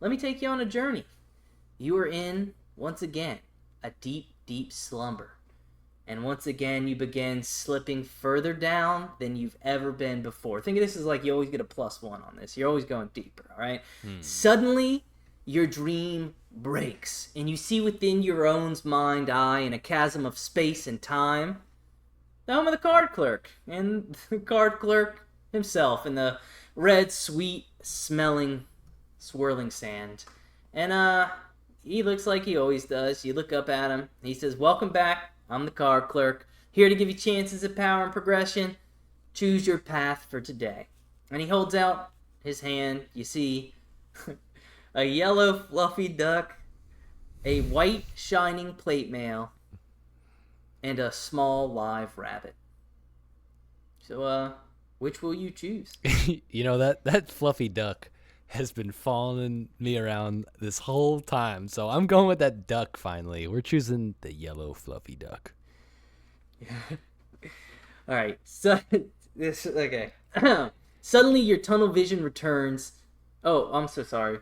let me take you on a journey. You are in, once again, a deep, deep slumber. And once again, you begin slipping further down than you've ever been before. Think of this as like you always get a +1 on this. You're always going deeper, all right? Suddenly, your dream breaks, and you see within your own mind eye in a chasm of space and time the home of the card clerk, and the card clerk himself in the red, sweet, smelling, swirling sand. And he looks like he always does. You look up at him, and he says, "Welcome back. I'm the card clerk, here to give you chances of power and progression. Choose your path for today." And he holds out his hand. You see a yellow fluffy duck, a white shining plate mail, and a small live rabbit. So, which will you choose? You know, that fluffy duck has been following me around this whole time. So I'm going with that duck finally. We're choosing the yellow fluffy duck. All right. So okay. Suddenly your tunnel vision returns. Oh, I'm so sorry.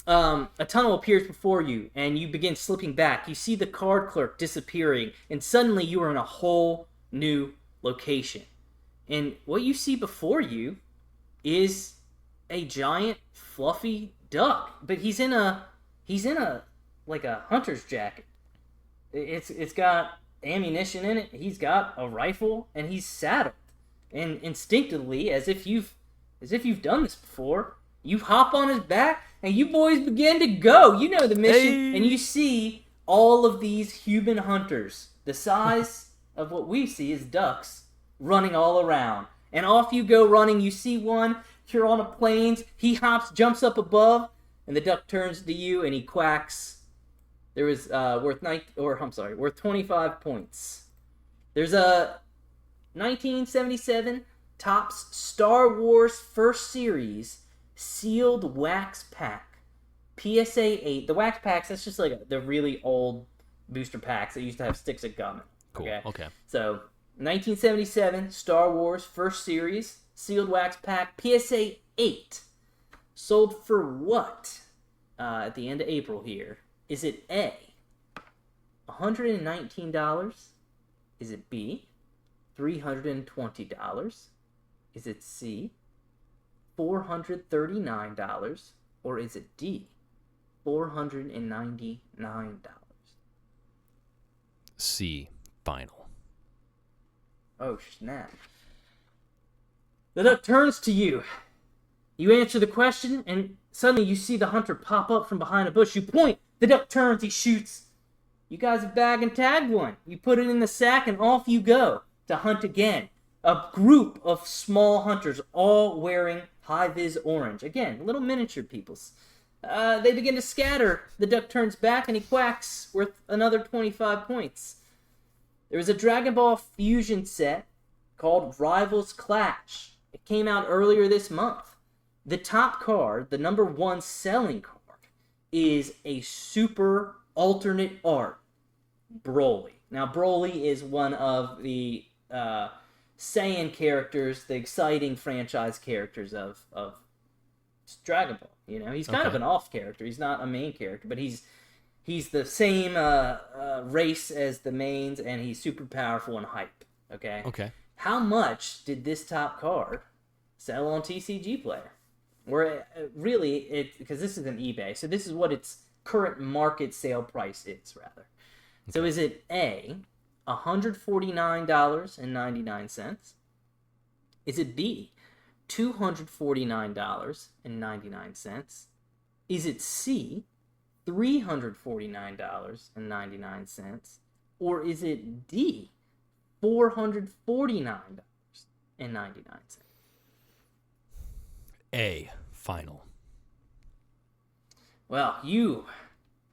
A tunnel appears before you, and you begin slipping back. You see the card clerk disappearing, and suddenly you are in a whole new location. And what you see before you is a giant fluffy duck, but he's in a like a hunter's jacket. It's got ammunition in it. He's got a rifle, and he's saddled. And instinctively, as if you've done this before, you hop on his back, and you boys begin to go. You know the mission, Hey. and you see all of these human hunters, the size of what we see as ducks, running all around. And off you go running. You see one. You're on a plains. He hops, jumps up above, and the duck turns to you, and he quacks. There was worth 25 points. There's a 1977 Topps Star Wars First Series sealed wax pack, PSA 8. The wax packs, that's just like the really old booster packs that used to have sticks of gum. Cool. Okay. So 1977 Star Wars First Series sealed wax pack, PSA 8, sold for what at the end of April here? Is it A, $119? Is it B, $320? Is it C, $439? Or is it D, $499? C, final. Oh, snap. The duck turns to you. You answer the question, and suddenly you see the hunter pop up from behind a bush. You point. The duck turns. He shoots. You guys have bag and tagged one. You put it in the sack, and off you go to hunt again. A group of small hunters, all wearing high-vis orange. Again, little miniature peoples. They begin to scatter. The duck turns back, and he quacks, worth another 25 points. There was a Dragon Ball Fusion set called Rivals Clash. It came out earlier this month. The top card, the number 1 selling card, is a super alternate art Broly. Now, Broly is one of the Saiyan characters, the exciting franchise characters of Dragon Ball. You know, he's kind of an off character. He's not a main character, but he's the same race as the mains, and he's super powerful and hype. Okay. Okay. How much did this top card sell on TCG Player? Or really, because this is an eBay, so this is what its current market sale price is, rather. Okay. So is it A, $149.99? Is it B, $249.99? Is it C, $349.99? Or is it D, $449.99? A, final. Well, you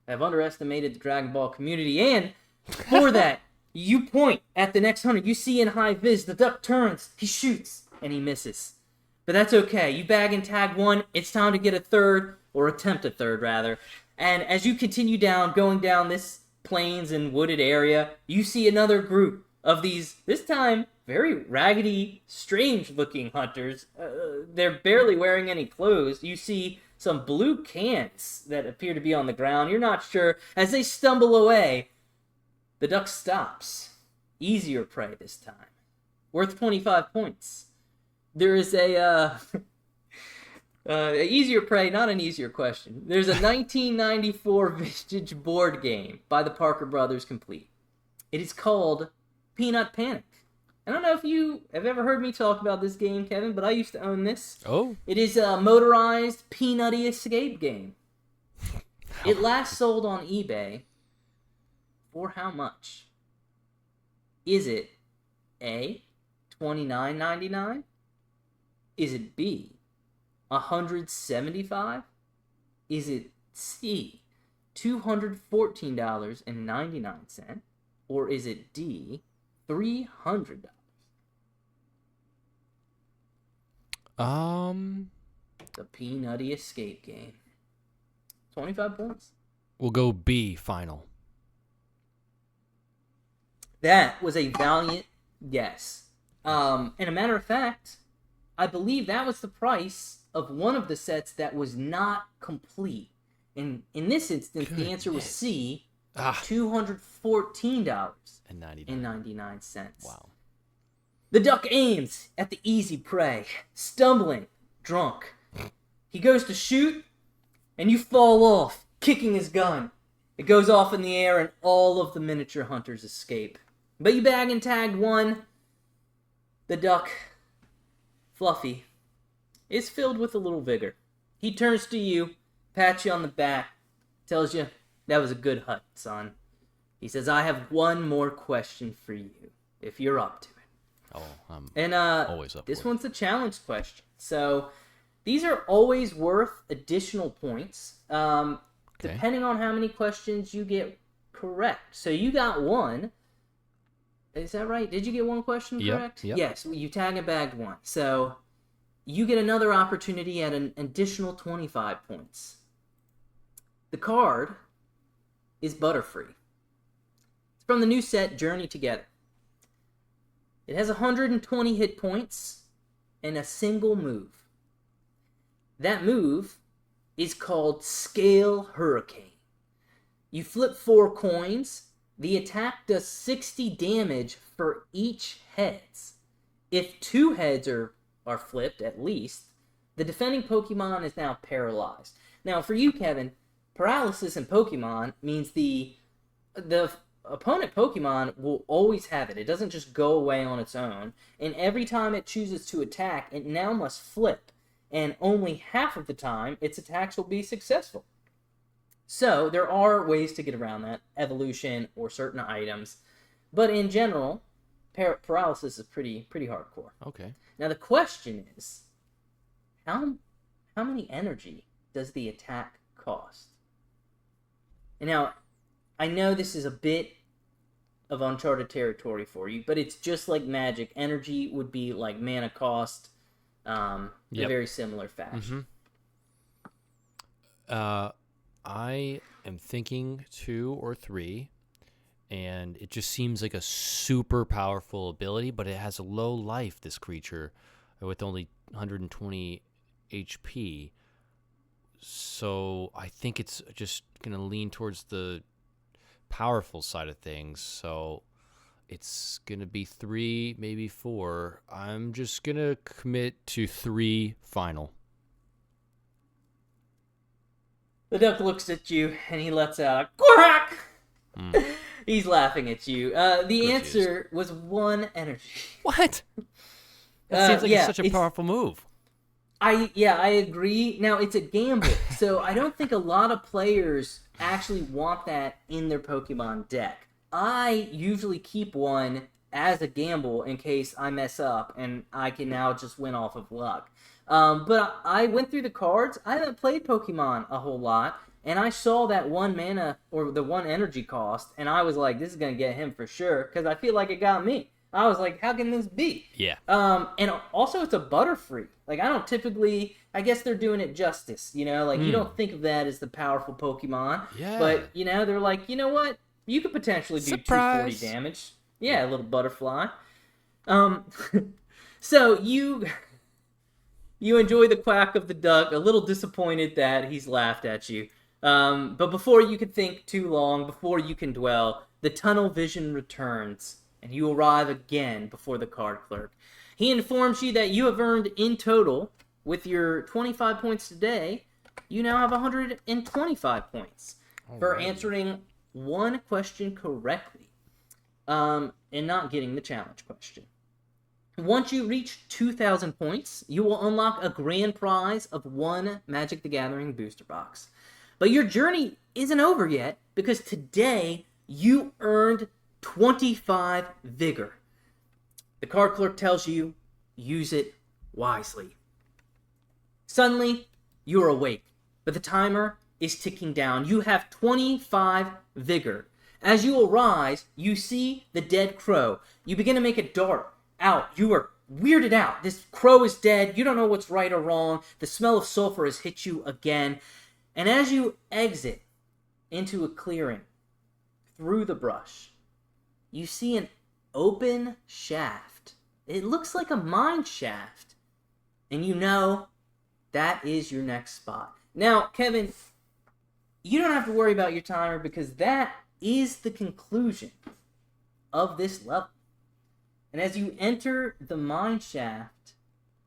have underestimated the Dragon Ball community, and for that, you point at the next hunter. You see in high vis, the duck turns, he shoots, and he misses. But that's okay. You bag and tag one. It's time to get a third, or attempt a third, rather. And as you continue going down this plains and wooded area, you see another group of these, this time, very raggedy, strange-looking hunters. They're barely wearing any clothes. You see some blue cans that appear to be on the ground. You're not sure. As they stumble away, the duck stops. Easier prey this time. Worth 25 points. There is a easier prey, not an easier question. There's a 1994 vintage board game by the Parker Brothers complete. It is called Peanut Panic. I don't know if you have ever heard me talk about this game, Kevin, but I used to own this. Oh. It is a motorized peanutty escape game. It last sold on eBay for how much? Is it A, $29.99? Is it B, $175? Is it C, $214.99? Or is it D, $300? The Peanutty Escape Game. 25 points. We'll go B, final. That was a valiant guess. And a matter of fact, I believe that was the price of one of the sets that was not complete. And in this instance, the answer was C, $214.99. Wow. The duck aims at the easy prey, stumbling, drunk. He goes to shoot, and you fall off, kicking his gun. It goes off in the air, and all of the miniature hunters escape. But you bag and tagged one. The duck, Fluffy, is filled with a little vigor. He turns to you, pats you on the back, tells you, that was a good hunt, son. He says, I have one more question for you, if you're up to it. Oh, I'm always up this for it. one's a challenge question. So these are always worth additional points, depending on how many questions you get correct. So you got one. Is that right? Did you get one question correct? Yep. Yes, you tag and bagged one. So you get another opportunity at an additional 25 points. The card is Butterfree. It's from the new set Journey Together. It has 120 hit points and a single move. That move is called Scale Hurricane. You flip 4 coins. The attack does 60 damage for each heads. If 2 heads are flipped, at least, the defending Pokemon is now paralyzed. Now, for you, Kevin, paralysis in Pokemon means the opponent Pokemon will always have it. It doesn't just go away on its own. And every time it chooses to attack, it now must flip. And only half of the time, its attacks will be successful. So, there are ways to get around that, evolution or certain items. But in general, paralysis is pretty hardcore. Okay. Now, the question is, how many energy does the attack cost? And now, I know this is a bit of uncharted territory for you, but it's just like Magic. Energy would be like mana cost in a very similar fashion. I am thinking 2 or 3, and it just seems like a super powerful ability, but it has a low life, this creature, with only 120 HP. So I think it's just going to lean towards the powerful side of things. So it's going to be 3, maybe 4. I'm just going to commit to 3 final. The duck looks at you, and he lets out a quack! He's laughing at you. The answer was 1 energy. What? That seems like it's such a powerful move. I agree. Now, it's a gamble, so I don't think a lot of players actually want that in their Pokemon deck. I usually keep one as a gamble in case I mess up, and I can now just win off of luck. But I went through the cards. I haven't played Pokemon a whole lot, and I saw that 1 mana, or the 1 energy cost, and I was like, this is going to get him for sure, because I feel like it got me. I was like, how can this be? Yeah. And also, it's a Butterfree. Like, I don't typically... I guess they're doing it justice, you know? Like, you don't think of that as the powerful Pokemon. Yeah. But, you know, they're like, you know what? You could potentially do 240 damage. Yeah, a little butterfly. So, you You enjoy the quack of the duck, a little disappointed that he's laughed at you. But before you can think too long, before you can dwell, the tunnel vision returns, and you arrive again before the card clerk. He informs you that you have earned in total, with your 25 points today, you now have 125 points for answering one question correctly, and not getting the challenge question. Once you reach 2,000 points, you will unlock a grand prize of one Magic the Gathering booster box. But your journey isn't over yet, because today you earned 25 vigor. The card clerk tells you, use it wisely. Suddenly, you are awake, but the timer is ticking down. You have 25 vigor. As you arise, you see the dead crow. You begin to make a dart out. You are weirded out. This crow is dead. You don't know what's right or wrong. The smell of sulfur has hit you again. And as you exit into a clearing through the brush, you see an open shaft. It looks like a mine shaft. And you know that is your next spot. Now, Kevin, you don't have to worry about your timer, because that is the conclusion of this level. And as you enter the mine shaft,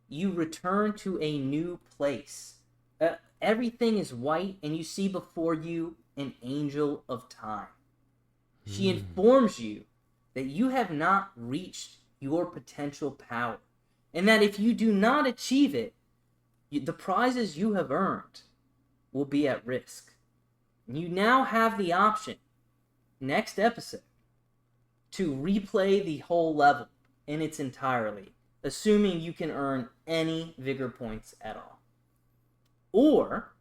you return to a new place. Everything is white, and you see before you an angel of time. She informs you that you have not reached your potential power, and that if you do not achieve it, the prizes you have earned will be at risk. You now have the option, next episode, to replay the whole level in its entirety, assuming you can earn any vigor points at all. Or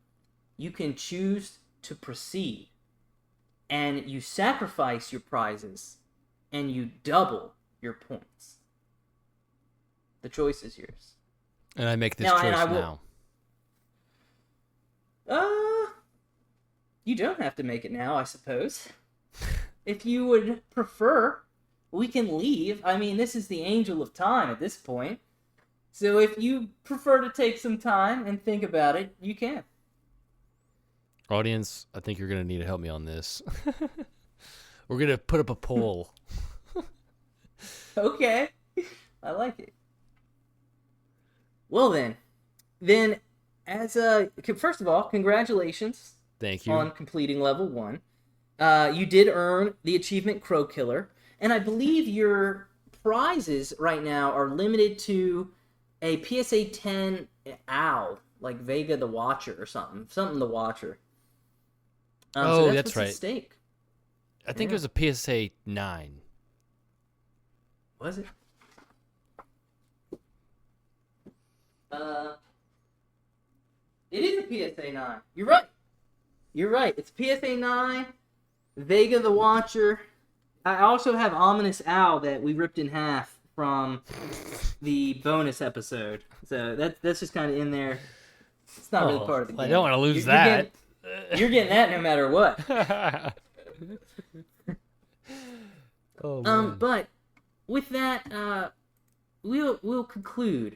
you can choose to proceed, and you sacrifice your prizes, and you double your points. The choice is yours. And I make this choice now. You don't have to make it now, I suppose. If you would prefer, we can leave. I mean, this is the angel of time at this point. So if you prefer to take some time and think about it, you can. Audience, I think you're going to need to help me on this. We're going to put up a poll. Okay. I like it. Well then first of all, congratulations. Thank you. On completing level 1. You did earn the achievement Crow Killer, and I believe your prizes right now are limited to a PSA 10 owl, like Vega the Watcher or something the Watcher. So that's what's right. At stake. I think it was a PSA 9. Was it? It is a PSA 9. You're right. It's PSA 9, Vega the Watcher. I also have Ominous Owl that we ripped in half from the bonus episode. So that's just kind of in there. It's not really part of the game. I don't want to lose that. You're getting that no matter what. Oh, man. But with that, we'll conclude